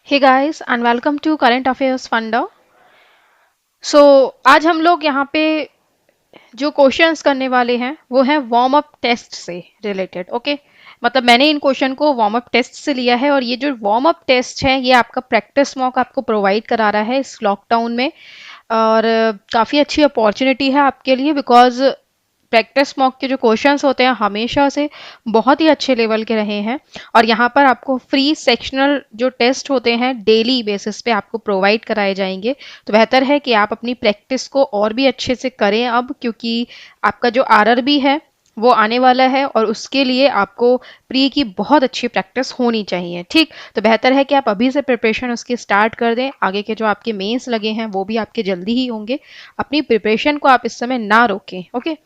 Hey guys and welcome to current affairs funda. So आज हम लोग यहाँ पे जो क्वेश्चंस करने वाले हैं वो है वार्म अप टेस्ट से रिलेटेड। ओके, मतलब मैंने इन क्वेश्चन को वार्म अप टेस्ट से लिया है और ये जो वार्म अप टेस्ट है ये आपका प्रैक्टिस मॉक आपको प्रोवाइड करा रहा है इस लॉकडाउन में। और काफ़ी अच्छी अपॉर्चुनिटी है आपके लिए बिकॉज प्रैक्टिस मॉक के जो क्वेश्चंस होते हैं हमेशा से बहुत ही अच्छे लेवल के रहे हैं। और यहाँ पर आपको फ्री सेक्शनल जो टेस्ट होते हैं डेली बेसिस पे आपको प्रोवाइड कराए जाएंगे। तो बेहतर है कि आप अपनी प्रैक्टिस को और भी अच्छे से करें अब, क्योंकि आपका जो आरआरबी है वो आने वाला है और उसके लिए आपको प्री की बहुत अच्छी प्रैक्टिस होनी चाहिए। ठीक, तो बेहतर है कि आप अभी से प्रिपरेशन उसकी स्टार्ट कर दें। आगे के जो आपके मेंस लगे हैं वो भी आपके जल्दी ही होंगे। अपनी प्रिपरेशन को आप इस समय ना रोकें। ओके,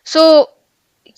सो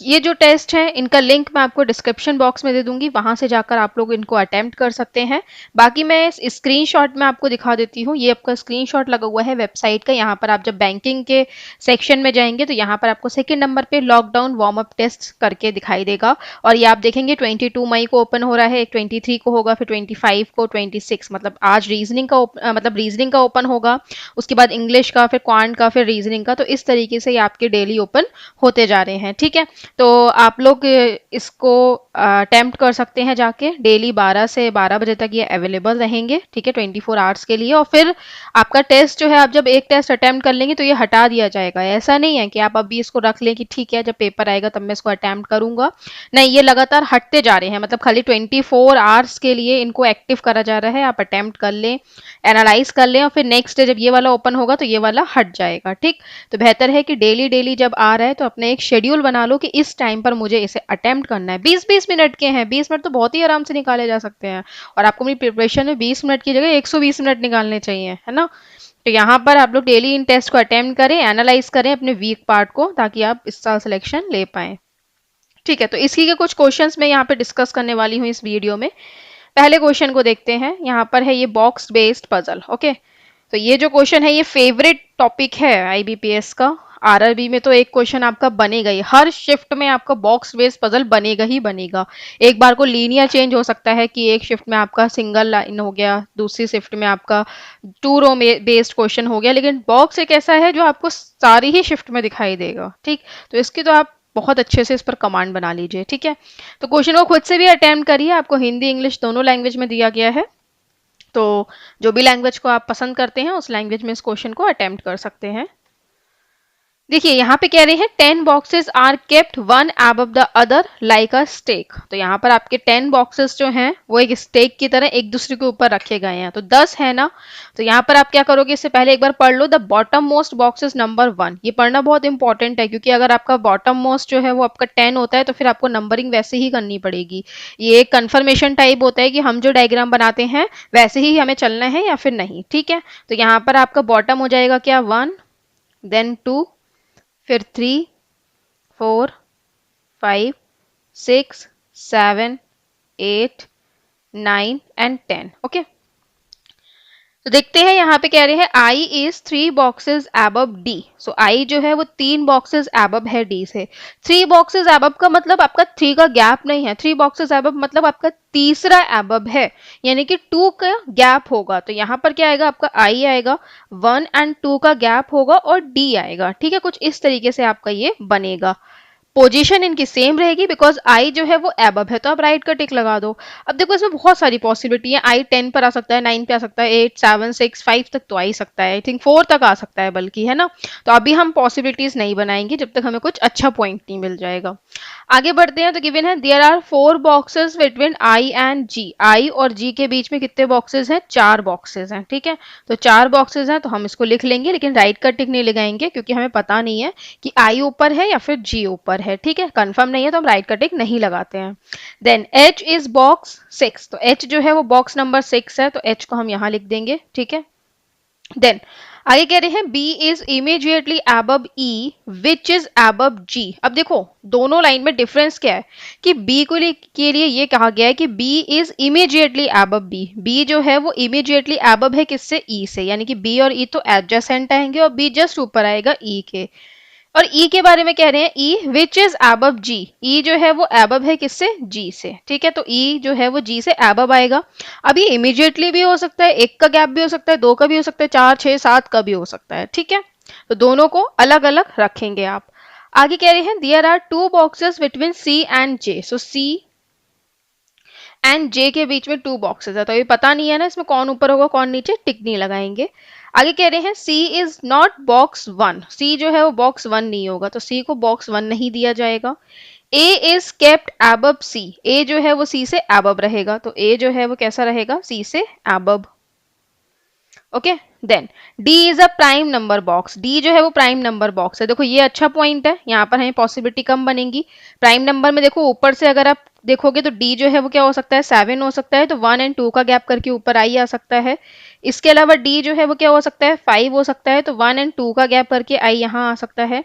ये जो टेस्ट है इनका लिंक मैं आपको डिस्क्रिप्शन बॉक्स में दे दूंगी, वहां से जाकर आप लोग इनको अटेम्प्ट कर सकते हैं। बाकी मैं इस स्क्रीनशॉट में आपको दिखा देती हूँ। ये आपका स्क्रीनशॉट लगा हुआ है वेबसाइट का। यहाँ पर आप जब बैंकिंग के सेक्शन में जाएंगे तो यहाँ पर आपको सेकंड नंबर पे लॉकडाउन वार्म अप टेस्ट करके दिखाई देगा। और ये आप देखेंगे 22 मई को ओपन हो रहा है, एक 23 को होगा, फिर 25 को, 26 मतलब आज रीजनिंग का मतलब रीजनिंग का ओपन होगा, उसके बाद इंग्लिश का, फिर क्वांट का, फिर रीजनिंग का। तो इस तरीके से ये आपके डेली ओपन होते जा रहे हैं। ठीक है, तो आप लोग इसको अटेम्प्ट कर सकते हैं जाके। डेली 12 से 12 बजे तक ये अवेलेबल रहेंगे। ठीक है, 24 आवर्स के लिए। और फिर आपका टेस्ट जो है, आप जब एक टेस्ट अटेम्प्ट कर लेंगे तो ये हटा दिया जाएगा। ऐसा नहीं है कि आप अभी इसको रख लें कि ठीक है जब पेपर आएगा तब मैं इसको अटेम्प्ट करूंगा। नहीं, ये लगातार हटते जा रहे हैं। मतलब खाली 24 आवर्स के लिए इनको एक्टिव करा जा रहा है। आप अटेम्प्ट कर लें, एनालाइज कर लें और फिर नेक्स्ट डे जब ये वाला ओपन होगा तो ये वाला हट जाएगा। ठीक, तो बेहतर है कि डेली डेली जब आ रहा है तो अपने एक शेड्यूल बना लो कि इस टाइम पर मुझे इसे अटेम्प्ट करना है। 20-20 मिनट के हैं, 20 मिनट तो बहुत ही आराम से निकाले जा सकते हैं। और आपको अपनी प्रिपरेशन में 20 मिनट की जगह 120 मिनट निकालने चाहिए, है ना। तो यहाँ पर आप लोग डेली इन टेस्ट को अटेम्प्ट करें, एनालाइज करें अपने वीक पार्ट को, ताकि आप इस साल सिलेक्शन ले पाएं। ठीक है, तो इसी के कुछ क्वेश्चंस मैं यहाँ पे डिस्कस करने वाली हूँ इस वीडियो में। पहले क्वेश्चन को देखते हैं। यहाँ पर है ये बॉक्स बेस्ड पजल। ओके, तो ये जो क्वेश्चन है ये फेवरेट टॉपिक है आईबीपीएस का। आरआरबी में तो एक क्वेश्चन आपका बनेगा ही, हर शिफ्ट में आपका बॉक्स बेस्ड पजल बनेगा ही बनेगा। एक बार को लीनियर चेंज हो सकता है कि एक शिफ्ट में आपका सिंगल लाइन हो गया, दूसरी शिफ्ट में आपका टू रो बेस्ड क्वेश्चन हो गया, लेकिन बॉक्स एक ऐसा है जो आपको सारी ही शिफ्ट में दिखाई देगा। ठीक, तो इसकी तो आप बहुत अच्छे से इस पर कमांड बना लीजिए। ठीक है, तो क्वेश्चन को खुद से भी अटेम्प्ट करिए। आपको हिंदी इंग्लिश दोनों लैंग्वेज में दिया गया है, तो जो भी लैंग्वेज को आप पसंद करते हैं उस लैंग्वेज में इस क्वेश्चन को अटेम्प्ट कर सकते हैं। देखिए यहाँ पे कह रहे हैं 10 boxes are kept one above the other like a stack. तो यहाँ पर आपके 10 बॉक्सेस जो हैं वो एक स्टेक की तरह एक दूसरे के ऊपर रखे गए हैं। तो 10 है ना, तो यहाँ पर आप क्या करोगे, इससे पहले एक बार पढ़ लो the bottom most boxes number 1। ये पढ़ना बहुत इंपॉर्टेंट है, क्योंकि अगर आपका बॉटम मोस्ट जो है वो आपका 10 होता है तो फिर आपको नंबरिंग वैसे ही करनी पड़ेगी। ये एक कन्फर्मेशन टाइप होता है कि हम जो डायग्राम बनाते हैं वैसे ही हमें चलना है या फिर नहीं। ठीक है, तो यहाँ पर आपका बॉटम हो जाएगा क्या, 1, देन 2, फिर 3, 4, 5, 6, 7, 8, 9 एंड 10। ओके, तो देखते हैं यहाँ पे कह रहे हैं I is 3 boxes above D. सो आई जो है वो 3 बॉक्सेस एबव है डी से। 3 बॉक्सेस एबव का मतलब आपका 3 का गैप नहीं है। 3 बॉक्सेस एबव मतलब आपका तीसरा एबव है, यानी कि 2 का गैप होगा। तो यहाँ पर क्या आएगा, आपका आई आएगा, 1 एंड 2 का गैप होगा और डी आएगा। ठीक है, कुछ इस तरीके से आपका ये बनेगा। पोजीशन इनकी सेम रहेगी बिकॉज आई जो है वो एबव है, तो आप राइट का टिक लगा दो। अब देखो इसमें बहुत सारी पॉसिबिलिटी है। आई 10 पर आ सकता है, 9 पे आ सकता है, 8, 7, 6, 5 तक तो आ ही सकता है, आई थिंक 4 तक आ सकता है बल्कि, है ना। तो अभी हम पॉसिबिलिटीज नहीं बनाएंगे जब तक हमें कुछ अच्छा पॉइंट नहीं मिल जाएगा। आगे बढ़ते हैं। तो गिवन है there are 4 boxes between I and G. I और जी के बीच में कितने बॉक्सेस हैं, 4 बॉक्सेस हैं। ठीक है, तो 4 बॉक्सेस हैं तो हम इसको लिख लेंगे, लेकिन राइट का टिक नहीं लगाएंगे क्योंकि हमें पता नहीं है कि आई ऊपर है या फिर जी ऊपर है। ठीक है, कंफर्म नहीं है तो हम राइट का टिक नहीं लगाते हैं। Then H is box 6। तो एच जो है वो बॉक्स नंबर 6 है, तो एच को हम यहां लिख देंगे। ठीक है, देन आगे कह रहे हैं B is immediately above E which is above G. अब देखो दोनों लाइन में डिफरेंस क्या है कि बी को के लिए ये कहा गया है कि B is immediately above B. B जो है वो इमीडिएटली एबव है किससे, ई से, यानी कि बी और ई तो एडजेसेंट आएंगे और बी जस्ट ऊपर आएगा ई के। और ई के बारे में कह रहे हैं ई विच इज एबव जी, ई जो है वो एबव है किससे, जी से, ठीक है। तो ई जो है वो जी से एबव आएगा। अभी इमीडिएटली भी हो सकता है, एक का गैप भी हो सकता है, दो का भी हो सकता है, चार छह सात का भी हो सकता है, ठीक है। तो दोनों को अलग अलग रखेंगे आप। आगे कह रहे हैं there are two boxes between C and J, so C and J के बीच में टू बॉक्सेस है, तो अभी पता नहीं है ना इसमें कौन ऊपर होगा कौन नीचे, टिक नहीं लगाएंगे। आगे कह रहे हैं सी इज नॉट बॉक्स वन, सी जो है वो बॉक्स वन नहीं होगा, तो सी को बॉक्स वन नहीं दिया जाएगा। ए इज केप्ट एबव सी, ए जो है वो सी से एबव रहेगा, तो ए जो है वो कैसा रहेगा, सी से above. Okay, then D is a prime number box, D जो है वो प्राइम नंबर बॉक्स है। देखो ये अच्छा पॉइंट है, यहाँ पर हमें पॉसिबिलिटी कम बनेगी। प्राइम नंबर में देखो ऊपर से अगर आप देखोगे तो डी जो है वो क्या हो सकता है, 7 हो सकता है, तो 1 एंड 2 का गैप करके ऊपर आई आ सकता है। इसके अलावा डी जो है वो क्या हो सकता है, 5 हो सकता है, तो 1 एंड 2 का गैप करके आई यहाँ आ सकता है।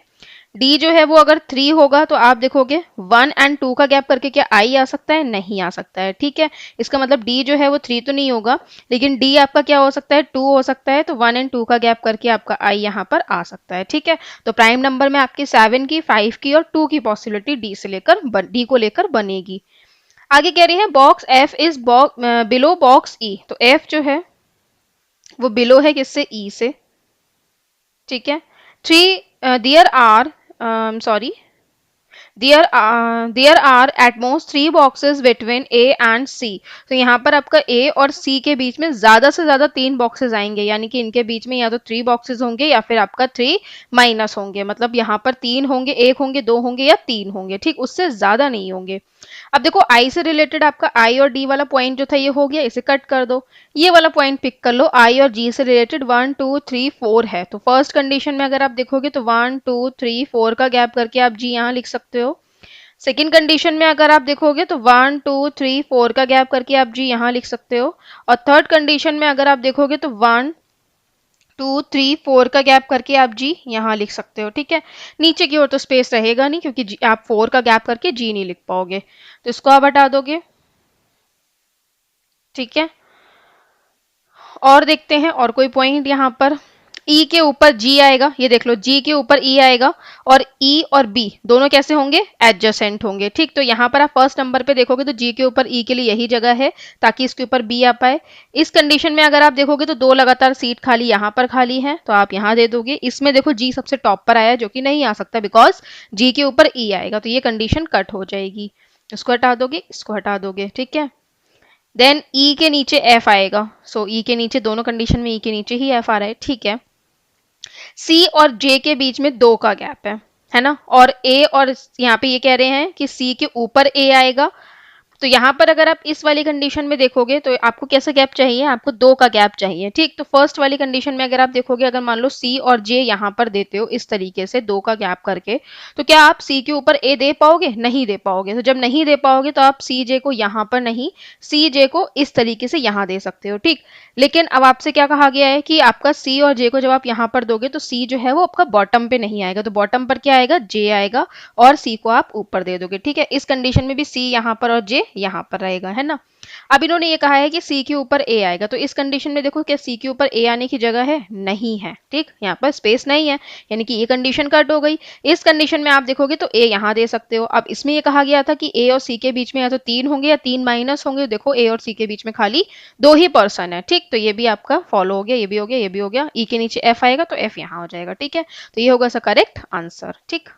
डी जो है वो अगर 3 होगा तो आप देखोगे 1 एंड 2 का गैप करके क्या आई आ सकता है, नहीं आ सकता है, ठीक है। इसका मतलब डी जो है वो 3 तो नहीं होगा, लेकिन डी आपका क्या हो सकता है, 2 हो सकता है, तो 1 एंड 2 का गैप करके आपका आई यहाँ पर आ सकता है, ठीक है। तो प्राइम नंबर में आपकी 7 की, 5 की और 2 की पॉसिबिलिटी डी से लेकर डी को लेकर बनेगी। आगे कह रही है box F is below box E, तो एफ जो है वो बिलो है किससे, ई से, ठीक है। Three there are sorry there are at most 3 boxes between A and C, तो यहाँ पर आपका ए और सी के बीच में ज्यादा से ज्यादा 3 बॉक्सेस आएंगे, यानी कि इनके बीच में या तो 3 बॉक्सेस होंगे या फिर आपका 3 माइनस होंगे, मतलब यहाँ पर 3 होंगे, एक होंगे, दो होंगे या 3 होंगे, ठीक, उससे ज्यादा नहीं होंगे। अब देखो आई से रिलेटेड आपका आई और डी वाला पॉइंट जो था ये हो गया, इसे कट कर दो, ये वाला पॉइंट पिक कर लो। आई और जी से रिलेटेड 1 2 3 4 है, तो फर्स्ट कंडीशन में अगर आप देखोगे तो 1 2 3 4 का गैप करके आप जी यहाँ लिख सकते हो। सेकेंड कंडीशन में अगर आप देखोगे तो 1 2 3 4 का गैप करके आप जी यहाँ लिख सकते हो। और थर्ड कंडीशन में अगर आप देखोगे तो 1 2 3 4 का गैप करके आप जी यहाँ लिख सकते हो, ठीक है। नीचे की ओर तो स्पेस रहेगा नहीं क्योंकि आप 4 का गैप करके जी नहीं लिख पाओगे, तो इसको आप हटा दोगे, ठीक है। और देखते हैं और कोई पॉइंट यहाँ पर, ई के ऊपर जी आएगा, ये देख लो जी के ऊपर ई आएगा, और ई और बी दोनों कैसे होंगे, एडजेसेंट होंगे, ठीक। तो यहाँ पर आप फर्स्ट नंबर पे देखोगे तो जी के ऊपर ई के लिए यही जगह है ताकि इसके ऊपर बी आ पाए। इस कंडीशन में अगर आप देखोगे तो दो लगातार सीट खाली यहाँ पर खाली है, तो आप यहाँ दे दोगे। इसमें देखो जी सबसे टॉप पर आया जो कि नहीं आ सकता बिकॉज जी के ऊपर ई आएगा, तो ये कंडीशन कट हो जाएगी। इसको हटा दोगे, इसको हटा दोगे, ठीक है। देन ई के नीचे एफ आएगा, सो ई के नीचे दोनों कंडीशन में ई के नीचे ही एफ आ रहा है, ठीक है। सी और जे के बीच में 2 का गैप है ना, और ए और यहाँ पे ये कह रहे हैं कि सी के ऊपर ए आएगा, तो यहाँ पर अगर आप इस वाली कंडीशन में देखोगे तो आपको कैसा गैप चाहिए, आपको 2 का गैप चाहिए, ठीक। तो फर्स्ट वाली कंडीशन में अगर आप देखोगे, अगर मान लो सी और जे यहाँ पर देते हो इस तरीके से 2 का गैप करके, तो क्या आप सी के ऊपर ए दे पाओगे, नहीं दे पाओगे। तो जब नहीं दे पाओगे तो आप सी जे को यहाँ पर नहीं, सी जे को इस तरीके से यहाँ दे सकते हो, ठीक। लेकिन अब आपसे क्या कहा गया है कि आपका सी और जे को जब आप यहाँ पर दोगे तो सी जो है वो आपका बॉटम पे नहीं आएगा, तो बॉटम पर क्या आएगा, जे आएगा, और सी को आप ऊपर दे दोगे, ठीक है। इस कंडीशन में भी सी यहाँ पर और जे यहाँ पर रहेगा, है ना। अब इन्होंने ये कहा है कि सी के ऊपर ए आएगा, तो इस कंडीशन में देखो क्या सी के ऊपर ए आने की जगह है, नहीं है, ठीक, यहाँ पर स्पेस नहीं है, यानी कि ये कंडीशन कट हो गई। इस कंडीशन में आप देखोगे तो ए यहाँ दे सकते हो। अब इसमें ये कहा गया था कि ए और सी के बीच में या तो 3 होंगे या 3 माइनस होंगे, देखो ए और सी के बीच में खाली 2 ही पर्सन है, ठीक। तो ये भी आपका फॉलो हो गया, ये भी हो गया, ये भी हो गया। ई के नीचे एफ आएगा तो एफ यहाँ हो जाएगा, ठीक है। तो ये होगा इसका करेक्ट आंसर, ठीक।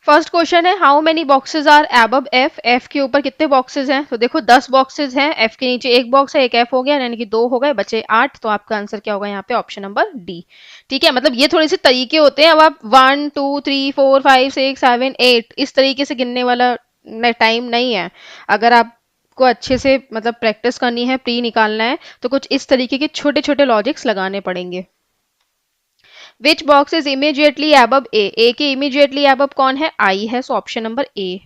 फर्स्ट क्वेश्चन है how many boxes are above F, F के ऊपर कितने बॉक्सेस हैं, तो देखो 10 बॉक्सेस हैं, एफ के नीचे एक बॉक्स है, एक एफ हो गया, यानी कि 2 हो गए, बचे 8, तो आपका आंसर क्या होगा यहाँ पे, ऑप्शन नंबर डी, ठीक है। मतलब ये थोड़े से तरीके होते हैं, अब आप 1 2 3 4 5 6 7 8 इस तरीके से गिनने वाला टाइम नहीं है। अगर आपको अच्छे से मतलब प्रैक्टिस करनी है, प्री निकालना है, तो कुछ इस तरीके के छोटे छोटे लॉजिक्स लगाने पड़ेंगे। Which box is immediately above A, A के इमीडिएटली एबव कौन है, आई है, so option number A.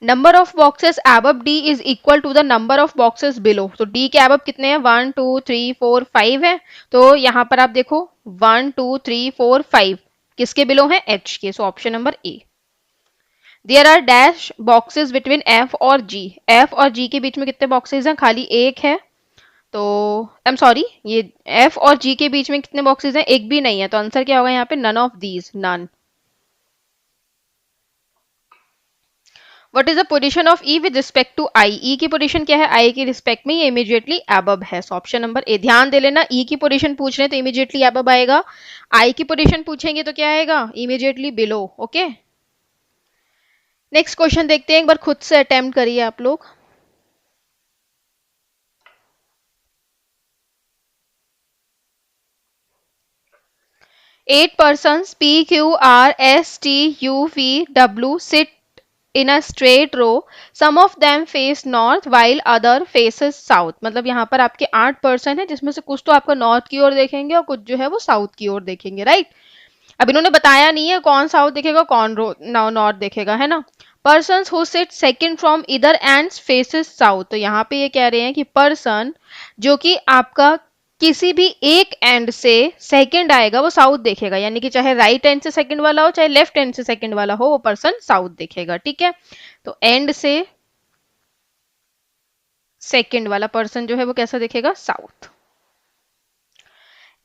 Number of boxes above D is equal to the number of boxes below, तो डी के एबव कितने हैं, 1 2 3 4 5 है, तो यहाँ पर आप देखो 1 2 3 4 5 किसके बिलो है, एच के, so option number A. There are dash boxes between F और जी। एफ और जी के बीच में कितने बॉक्सेस हैं? खाली एक है। तो आई एम सॉरी, ये एफ और जी के बीच में कितने बॉक्सेस हैं? एक भी नहीं है। तो आंसर क्या होगा यहाँ पे? None of these, none. What is the position of E with respect to I? E की पोजीशन क्या है आई के रिस्पेक्ट में? ये इमीडिएटली अबव है। सो ऑप्शन नंबर ए। ध्यान दे लेना, ई की पोजीशन पूछ रहे हैं तो इमीडिएटली अबव आएगा, आई की पोजीशन पूछेंगे तो क्या आएगा? Immediately below. Okay, next question देखते हैं, एक बार खुद से अटेम्प्ट करिए आप लोग। 8 persons P, Q, R, S, T, U, V, W sit in a straight row. Some of them face north while other faces south. मतलब यहाँ पर आपके 8 पर्सन है जिसमें से कुछ तो आपका नॉर्थ की ओर देखेंगे और कुछ जो है वो साउथ की ओर देखेंगे, राइट। अब इन्होंने बताया नहीं है कौन साउथ देखेगा कौन नॉर्थ देखेगा, है ना। Person who sit second from इधर एंड फेसेस साउथ। तो यहाँ पे ये कह रहे हैं कि पर्सन जो कि आपका किसी भी एक एंड से सेकंड आएगा वो साउथ देखेगा, यानी कि चाहे राइट एंड से सेकंड वाला हो चाहे लेफ्ट एंड से सेकंड वाला हो, वो पर्सन साउथ देखेगा, ठीक है। तो एंड से सेकंड वाला पर्सन जो है वो कैसा देखेगा? South.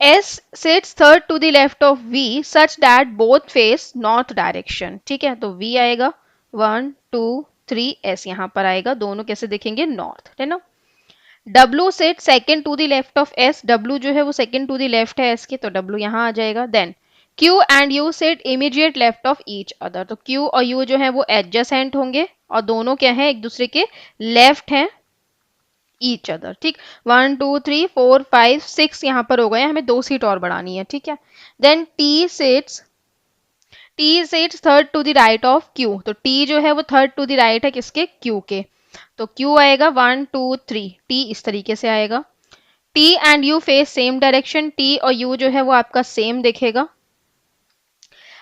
S sits third to the left of V such that both face north direction। ठीक है, तो V आएगा 1 2 3 S यहाँ पर आएगा, दोनों कैसे देखेंगे? नॉर्थ, है ना। W sits second to the left of S। W जो है वो second to the left है S के, तो W यहाँ आ जाएगा। Then Q and U sit immediate left of each other। तो Q और U जो है वो adjacent होंगे और दोनों क्या है? एक दूसरे के लेफ्ट हैं ईच अदर, ठीक। 1 2 3 4 5 6 यहाँ पर हो गए, हमें 2 सीट और बढ़ानी है, ठीक है। Then T sits third to the right of Q. तो टी जो है वो थर्ड टू द राइट है किसके? क्यू के। तो क्यू आएगा 1 2 3, टी इस तरीके से आएगा। T and U face same direction. T और यू जो है वो आपका सेम देखेगा।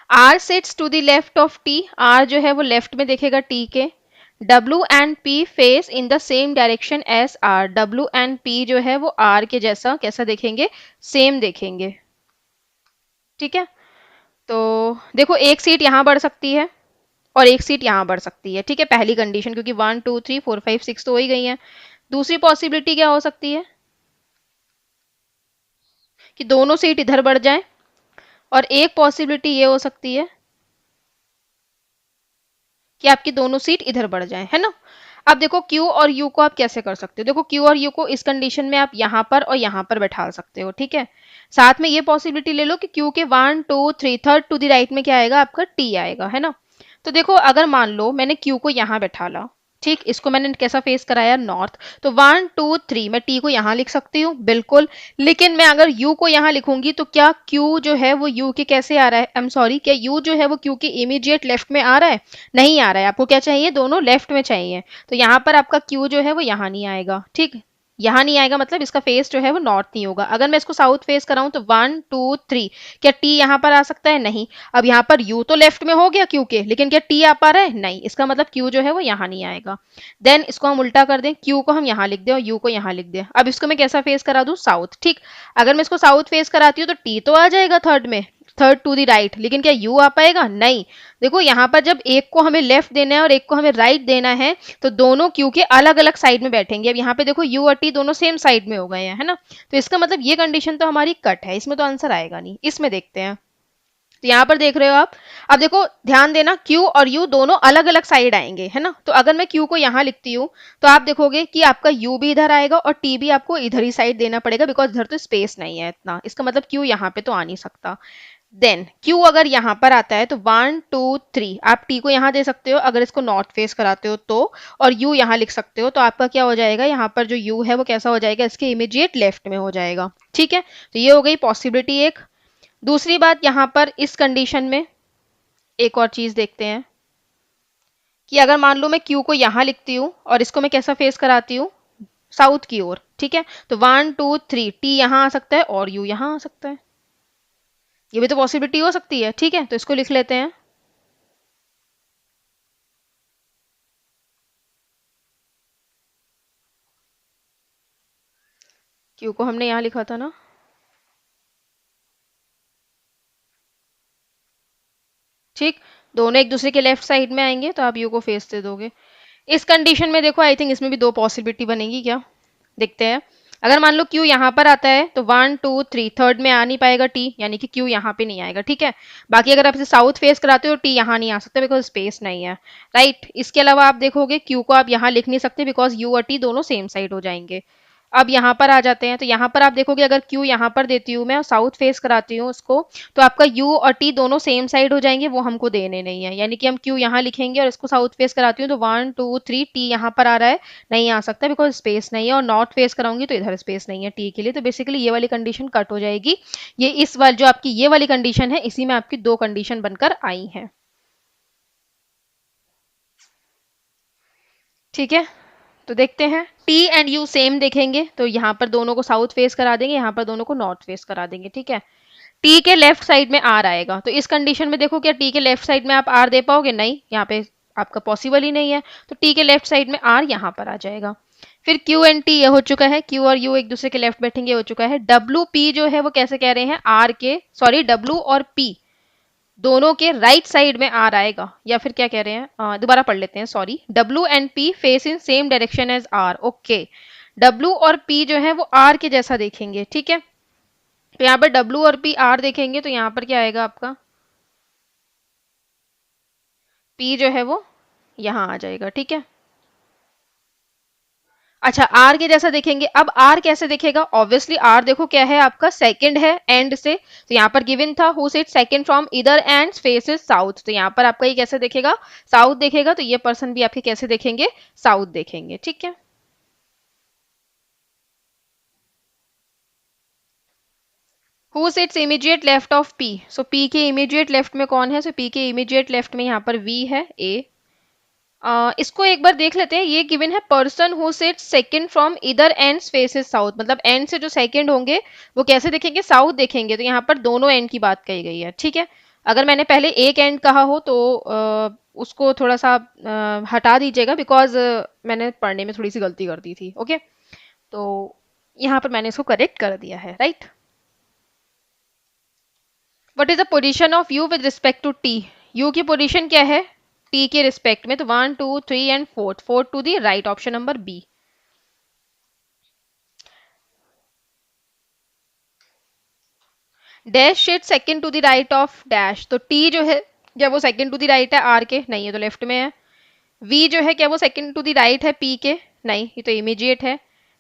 R sits to the left of T. R जो है वो लेफ्ट में देखेगा टी के। W and P face in the same direction as R। W and P जो है वो R के जैसा कैसा देखेंगे? सेम देखेंगे, ठीक है। तो देखो एक सीट यहाँ बढ़ सकती है और एक सीट यहाँ बढ़ सकती है, ठीक है, पहली कंडीशन, क्योंकि 1 2 3 4 5 6 तो हो ही गई है। दूसरी पॉसिबिलिटी क्या हो सकती है? कि दोनों सीट इधर बढ़ जाए, और एक पॉसिबिलिटी ये हो सकती है कि आपकी दोनों सीट इधर बढ़ जाए, है ना। अब देखो Q और U को आप कैसे कर सकते हो? देखो Q और U को इस कंडीशन में आप यहाँ पर और यहाँ पर बैठा सकते हो, ठीक है। साथ में ये पॉसिबिलिटी ले लो कि Q के 1 2 3 थर्ड टू द राइट में क्या आएगा? आपका T आएगा, है ना। तो देखो अगर मान लो मैंने Q को यहाँ बैठा ला, ठीक, इसको मैंने कैसा फेस कराया? नॉर्थ। तो 1 2 3 मैं T को यहाँ लिख सकती हूँ, बिल्कुल। लेकिन मैं अगर U को यहाँ लिखूंगी तो क्या Q जो है वो U के कैसे आ रहा है? आई एम सॉरी, क्या U जो है वो Q के इमीडिएट लेफ्ट में आ रहा है? नहीं आ रहा है। आपको क्या चाहिए? दोनों लेफ्ट में चाहिए। तो यहाँ पर आपका Q जो है वो यहाँ नहीं आएगा, ठीक। यहाँ नहीं आएगा मतलब इसका फेस जो है वो नॉर्थ नहीं होगा। अगर मैं इसको साउथ फेस कराऊं तो 1 2 3, क्या टी यहाँ पर आ सकता है? नहीं। अब यहाँ पर यू तो लेफ्ट में हो गया क्यू के, लेकिन क्या टी आ पा रहा है? नहीं। इसका मतलब क्यू जो है वो यहाँ नहीं आएगा। देन इसको हम उल्टा कर दें, क्यू को हम यहाँ लिख दें और यू को यहाँ लिख दें। अब इसको मैं कैसा फेस करा दूं? साउथ, ठीक। अगर मैं इसको साउथ फेस कराती हूँ तो टी तो आ जाएगा थर्ड में, थर्ड टू दी राइट, लेकिन क्या यू आ पाएगा? नहीं। देखो यहाँ पर जब एक को हमें लेफ्ट देना है और एक को हमें राइट देना है तो दोनों क्यू के अलग अलग साइड में बैठेंगे। अब यहाँ पे देखो यू और टी दोनों सेम साइड में हो गए हैं, है ना। तो इसका मतलब ये कंडीशन तो हमारी कट है, इसमें तो आंसर आएगा नहीं। इसमें देखते हैं, तो यहाँ पर देख रहे हो आप। अब देखो ध्यान देना, Q और U दोनों अलग अलग साइड आएंगे, है ना। तो अगर मैं Q को यहाँ लिखती हूँ तो आप देखोगे कि आपका U भी इधर आएगा और T भी आपको इधर ही साइड देना पड़ेगा, बिकॉज इधर तो स्पेस नहीं है इतना। इसका मतलब Q यहाँ पे तो आ नहीं सकता। देन Q अगर यहाँ पर आता है तो 1 2 3 आप T को यहाँ दे सकते हो अगर इसको नॉर्थ फेस कराते हो तो, और U यहाँ लिख सकते हो। तो आपका क्या हो जाएगा? यहाँ पर जो U है वो कैसा हो जाएगा? इसके इमीडिएट लेफ्ट में हो जाएगा, ठीक है। तो ये हो गई पॉसिबिलिटी एक। दूसरी बात, यहाँ पर इस कंडीशन में एक और चीज देखते हैं कि अगर मान लो मैं Q को यहाँ लिखती हूँ और इसको मैं कैसा फेस कराती हूँ? साउथ की ओर, ठीक है। तो 1 2 3 टी यहाँ आ सकता है और U यहाँ आ सकता है, ये भी तो पॉसिबिलिटी हो सकती है, ठीक है। तो इसको लिख लेते हैं। Q को हमने यहाँ लिखा था ना, ठीक। दोनों एक दूसरे के लेफ्ट साइड में आएंगे तो आप यू को फेस दे दोगे। इस कंडीशन में देखो आई थिंक इसमें भी दो पॉसिबिलिटी बनेगी क्या, देखते हैं। अगर मान लो क्यू यहाँ पर आता है तो 1 2 3 थर्ड में आ नहीं पाएगा टी, यानी कि क्यू यहाँ पे नहीं आएगा, ठीक है। बाकी अगर आप इसे साउथ फेस कराते हो टी यहाँ नहीं आ सकता बिकॉज स्पेस नहीं है, राइट। इसके अलावा आप देखोगे क्यू को आप यहाँ लिख नहीं सकते बिकॉज यू और टी दोनों सेम साइड हो जाएंगे। अब यहाँ पर आ जाते हैं, तो यहाँ पर आप देखोगे अगर क्यू यहाँ पर देती हूँ मैं और साउथ फेस कराती हूँ उसको, तो आपका यू और टी दोनों सेम साइड हो जाएंगे, वो हमको देने नहीं है। यानी कि हम क्यू यहाँ लिखेंगे और इसको साउथ फेस कराती हूँ तो 1 2 3 टी यहाँ पर आ रहा है, नहीं आ सकता बिकॉज स्पेस नहीं है, और नॉर्थ फेस कराऊंगी तो इधर स्पेस नहीं है टी के लिए, तो बेसिकली ये वाली कंडीशन कट हो जाएगी। ये इस वाली जो आपकी ये वाली कंडीशन है इसी में आपकी दो कंडीशन बनकर आई हैं, ठीक है। तो देखते हैं टी एंड यू सेम देखेंगे तो यहाँ पर दोनों को साउथ फेस करा देंगे, यहाँ पर दोनों को नॉर्थ फेस करा देंगे, ठीक है। टी के लेफ्ट साइड में आर आएगा, तो इस कंडीशन में देखो क्या टी के लेफ्ट साइड में आप आर दे पाओगे, नहीं, यहाँ पे आपका पॉसिबल ही नहीं है, तो टी के लेफ्ट साइड में आर यहाँ पर आ जाएगा। फिर क्यू एंड टी ये हो चुका है, क्यू और यू एक दूसरे के लेफ्ट बैठेंगे हो चुका है। डब्ल्यू पी जो है वो कैसे कह रहे हैं, आर के सॉरी डब्ल्यू और पी दोनों के राइट साइड में आर आएगा, या फिर क्या कह रहे हैं, दोबारा पढ़ लेते हैं, sorry. W and P face in same direction as R, okay. W और पी जो है वो आर के जैसा देखेंगे, ठीक है। तो यहाँ पर डब्ल्यू और पी आर देखेंगे तो यहाँ पर क्या आएगा आपका, पी जो है वो यहाँ आ जाएगा, ठीक है। अच्छा आर के जैसा देखेंगे, अब आर कैसे दिखेगा, ऑब्वियसली आर देखो क्या है आपका सेकंड है एंड से, तो यहाँ पर गिवन था हु सिट सेकंड फ्रॉम इधर एंड फेसेस साउथ, तो यहाँ पर आपका ये कैसे देखेगा, साउथ देखेगा, तो ये पर्सन भी आपके कैसे देखेंगे, साउथ देखेंगे, ठीक है। Who sits immediate left of P, so P के इमीडिएट लेफ्ट में कौन है, सो पी के इमीडिएट लेफ्ट में यहाँ पर वी है, ए। इसको एक बार देख लेते हैं, ये गिवन है person who sits second from इधर एंड फेसेस साउथ, मतलब एंड से जो सेकंड होंगे वो कैसे देखेंगे, साउथ देखेंगे, तो यहाँ पर दोनों एंड की बात कही गई है, ठीक है। अगर मैंने पहले एक एंड कहा हो तो उसको थोड़ा सा हटा दीजिएगा बिकॉज मैंने पढ़ने में थोड़ी सी गलती कर दी थी, ओके। तो यहाँ पर मैंने इसको करेक्ट कर दिया है, right. What is the position of U with respect to T, U की पोजीशन क्या है टी के रिस्पेक्ट में, तो 1 2 3 and fourth, fourth to the right, option number B. Dash sits second to the right of dash, तो T जो है क्या वो सेकंड टू द राइट है आर के, नहीं ये तो लेफ्ट में है। वी जो है क्या वो सेकंड टू द राइट है पी के, नहीं ये तो इमीडिएट है।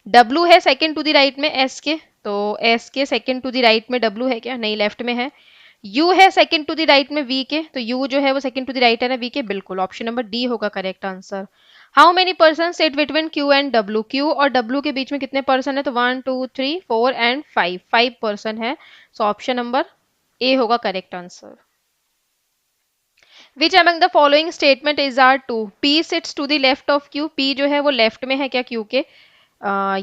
डब्ल्यू है सेकंड टू द राइट में एस के, तो एस के सेकंड टू द राइट में डब्ल्यू है क्या, नहीं लेफ्ट में है। यू है सेकंड टू द राइट में वी के, तो यू जो है वो सेकंड टू द राइट है ना वी के, बिल्कुल ऑप्शन नंबर डी होगा correct answer. How many person sit between Q and W, Q और डब्ल्यू के बीच में कितने पर्सन है, तो 1 2 3 4 एंड 5, 5 पर्सन है, सो ऑप्शन नंबर ए होगा correct answer. Which among the following statement is are true, P sits to the left of Q, P जो है वो लेफ्ट में है क्या क्यू के,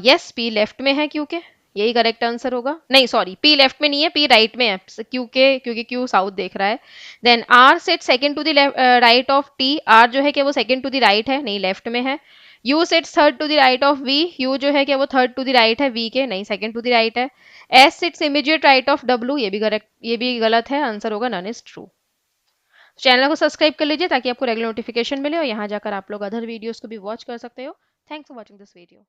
यस पी लेफ्ट में है क्यू के, यही करेक्ट आंसर होगा, नहीं सॉरी पी लेफ्ट में नहीं है, पी राइट में है क्यू के, क्योंकि क्यू साउथ देख रहा है। Then R sit second to the right of T, R जो है क्या वो सेकंड टू द राइट है, नहीं लेफ्ट में है। U sits third to the right of V, U जो है क्या वो थर्ड टू द राइट है वी के, नहीं सेकंड टू द राइट है। S sits immediate right of W, ये भी करेक्ट, ये भी गलत है, आंसर होगा नन इज ट्रू। चैनल को सब्सक्राइब कर लीजिए ताकि आपको रेगुलर नोटिफिकेशन मिले और यहाँ जाकर आप लोग अदर वीडियोस को भी वॉच कर सकते हो। Thanks for watching this video.